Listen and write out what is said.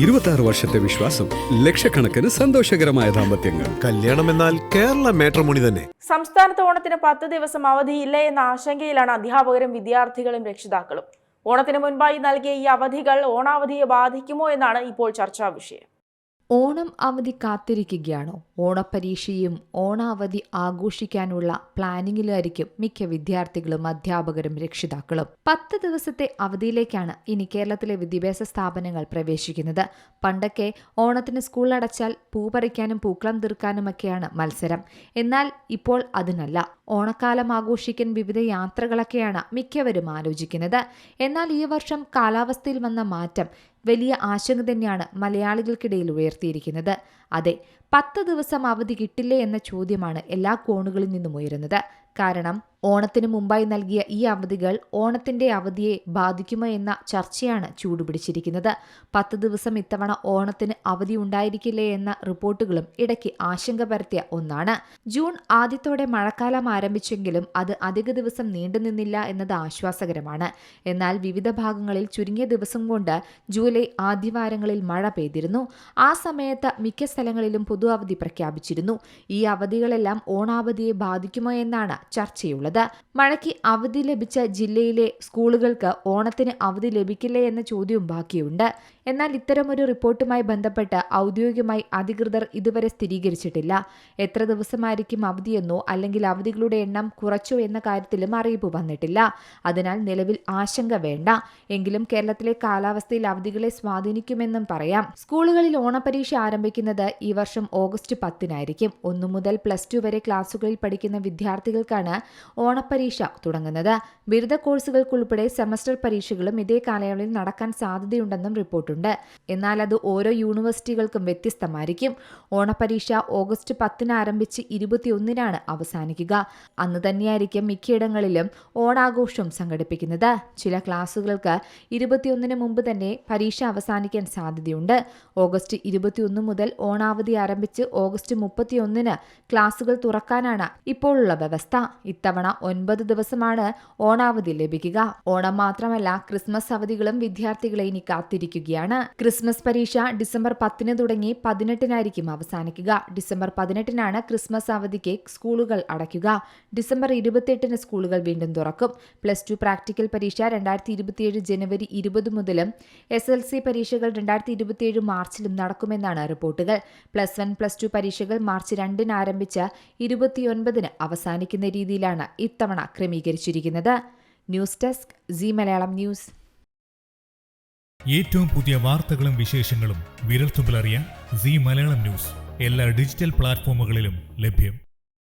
26 വർഷത്തെ വിശ്വാസം, ലക്ഷക്കണക്കിന് സന്തോഷകരമായ ദാമ്പത്യങ്ങൾ. കല്യാണം എന്നാൽ കേരള മാട്രിമോണി തന്നെ. സംസ്ഥാനത്ത് ഓണത്തിന് 10 ദിവസം അവധിയില്ല എന്ന ആശങ്കയിലാണ് അധ്യാപകരും വിദ്യാർത്ഥികളും രക്ഷിതാക്കളും. ഓണത്തിന് മുൻപായി നൽകിയ ഈ അവധികൾ ഓണാവധിയെ ബാധിക്കുമോ എന്നാണ് ഇപ്പോൾ ചർച്ചാ വിഷയം. ഓണം അവധി കാത്തിരിക്കുകയാണോ? ഓണപ്പരീക്ഷയും ഓണാവധി ആഘോഷിക്കാനുള്ള പ്ലാനിങ്ങിലായിരിക്കും മിക്ക വിദ്യാർത്ഥികളും അധ്യാപകരും രക്ഷിതാക്കളും. 10 ദിവസത്തെ അവധിയിലേക്കാണ് ഇനി കേരളത്തിലെ വിദ്യാഭ്യാസ സ്ഥാപനങ്ങൾ പ്രവേശിക്കുന്നത്. പണ്ടൊക്കെ ഓണത്തിന് സ്കൂൾ അടച്ചാൽ പൂ പറിക്കാനും പൂക്കളം തീർക്കാനുമൊക്കെയാണ് മത്സരം. എന്നാൽ ഇപ്പോൾ അതിനല്ല. ഓണക്കാലം ആഘോഷിക്കാൻ വിവിധ യാത്രകളൊക്കെയാണ് മിക്കവരും ആലോചിക്കുന്നത്. എന്നാൽ ഈ വർഷം കാലാവസ്ഥയിൽ വന്ന മാറ്റം വലിയ ആശങ്ക തന്നെയാണ് മലയാളികൾക്കിടയിൽ ഉയർത്തിയിരിക്കുന്നത്. അതെ, 10 ദിവസം അവധി കിട്ടില്ലേ എന്ന ചോദ്യമാണ് എല്ലാ കോണുകളിൽ നിന്നും ഉയരുന്നത്. കാരണം ഓണത്തിന് മുമ്പായി നൽകിയ ഈ അവധികൾ ഓണത്തിന്റെ അവധിയെ ബാധിക്കുമോ എന്ന ചർച്ചയാണ് ചൂടുപിടിച്ചിരിക്കുന്നത്. 10 ദിവസം ഇത്തവണ ഓണത്തിന് അവധി ഉണ്ടായിരിക്കില്ലേ എന്ന റിപ്പോർട്ടുകളും ഇടയ്ക്ക് ആശങ്ക പരത്തിയ ഒന്നാണ്. ജൂൺ ആദ്യത്തോടെ മഴക്കാലം ആരംഭിച്ചെങ്കിലും അത് അധിക ദിവസം നീണ്ടുനിന്നില്ല എന്നത് ആശ്വാസകരമാണ്. എന്നാൽ വിവിധ ഭാഗങ്ങളിൽ ചുരുങ്ങിയ ദിവസം കൊണ്ട് ജൂലൈ ആദ്യവാരങ്ങളിൽ മഴ പെയ്തിരുന്നു. ആ സമയത്ത് മിക്ക സ്ഥലങ്ങളിലും പൊതു അവധി പ്രഖ്യാപിച്ചിരുന്നു. ഈ അവധികളെല്ലാം ഓണാവധിയെ ബാധിക്കുമോ എന്നാണ് ചർച്ചയുള്ളത്. മഴയ്ക്ക് അവധി ലഭിച്ച ജില്ലയിലെ സ്കൂളുകൾക്ക് ഓണത്തിന് അവധി ലഭിക്കില്ലേ എന്ന ചോദ്യവും ബാക്കിയുണ്ട്. എന്നാൽ ഇത്തരമൊരു റിപ്പോർട്ടുമായി ബന്ധപ്പെട്ട് ഔദ്യോഗികമായി അധികൃതർ ഇതുവരെ സ്ഥിരീകരിച്ചിട്ടില്ല. എത്ര ദിവസമായിരിക്കും അവധിയെന്നോ അല്ലെങ്കിൽ അവധികളുടെ എണ്ണം കുറച്ചോ എന്ന കാര്യത്തിലും അറിയിപ്പ് വന്നിട്ടില്ല. അതിനാൽ നിലവിൽ ആശങ്ക വേണ്ട. എങ്കിലും കേരളത്തിലെ കാലാവസ്ഥയിൽ അവധികളെ സ്വാധീനിക്കുമെന്നും പറയാം. സ്കൂളുകളിൽ ഓണപരീക്ഷ ആരംഭിക്കുന്നത് ഈ വർഷം ഓഗസ്റ്റ് 10-നായിരിക്കും. 1 മുതൽ +2 വരെ ക്ലാസുകളിൽ പഠിക്കുന്ന വിദ്യാർത്ഥികൾക്കാണ് ഓണപ്പരീക്ഷ തുടങ്ങുന്നത്. ബിരുദ കോഴ്സുകൾക്കുൾപ്പെടെ സെമസ്റ്റർ പരീക്ഷകളും ഇതേ കാലയളവിൽ നടക്കാൻ സാധ്യതയുണ്ടെന്നും റിപ്പോർട്ടുണ്ട്. എന്നാൽ അത് ഓരോ യൂണിവേഴ്സിറ്റികൾക്കും വ്യത്യസ്തമായിരിക്കും. ഓണപരീക്ഷ ഓഗസ്റ്റ് 10-ന് ആരംഭിച്ച് 21-നാണ് അവസാനിക്കുക. അന്ന് തന്നെയായിരിക്കും മിക്കയിടങ്ങളിലും ഓണാഘോഷം സംഘടിപ്പിക്കുന്നത്. ചില ക്ലാസുകൾക്ക് 21-ന് മുമ്പ് തന്നെ പരീക്ഷ അവസാനിക്കാൻ സാധ്യതയുണ്ട്. ഓഗസ്റ്റ് 21 മുതൽ ഓണാവധി ആരംഭിച്ച് ഓഗസ്റ്റ് 31-ന് ക്ലാസുകൾ തുറക്കാനാണ് ഇപ്പോഴുള്ള വ്യവസ്ഥ. ഇത്തവണ 9 ദിവസമാണ് ഓണാവധി ലഭിക്കുക. ഓണം മാത്രമല്ല, ക്രിസ്മസ് അവധികളും വിദ്യാർത്ഥികളെ ഇനി കാത്തിരിക്കുകയാണ്. ക്രിസ്മസ് പരീക്ഷ ഡിസംബർ 10-ന് തുടങ്ങി 18-നായിരിക്കും അവസാനിക്കുക. ഡിസംബർ 18-നാണ് ക്രിസ്മസ് അവധിക്ക് സ്കൂളുകൾ അടയ്ക്കുക. ഡിസംബർ 28-ന് സ്കൂളുകൾ വീണ്ടും തുറക്കും. +2 പ്രാക്ടിക്കൽ പരീക്ഷ 2027 ജനുവരി 20 മുതലും SLC പരീക്ഷകൾ 2027 മാർച്ചിലും നടക്കുമെന്നാണ് റിപ്പോർട്ടുകൾ. +1, +2 പരീക്ഷകൾ മാർച്ച് 2-ന് ആരംഭിച്ച് 29-ന് അവസാനിക്കുന്ന രീതിയിലാണ് ഇത്തവണ ക്രമീകരിച്ചിരിക്കുന്നത്. News desk C Malayalam news. ഏറ്റവും പുതിയ വാർത്തകളും വിശേഷങ്ങളും വിരൽത്തുമ്പിലറിയാൻ സി മലയാളം ന്യൂസ് എല്ലാ ഡിജിറ്റൽ പ്ലാറ്റ്ഫോമുകളിലും ലഭ്യം.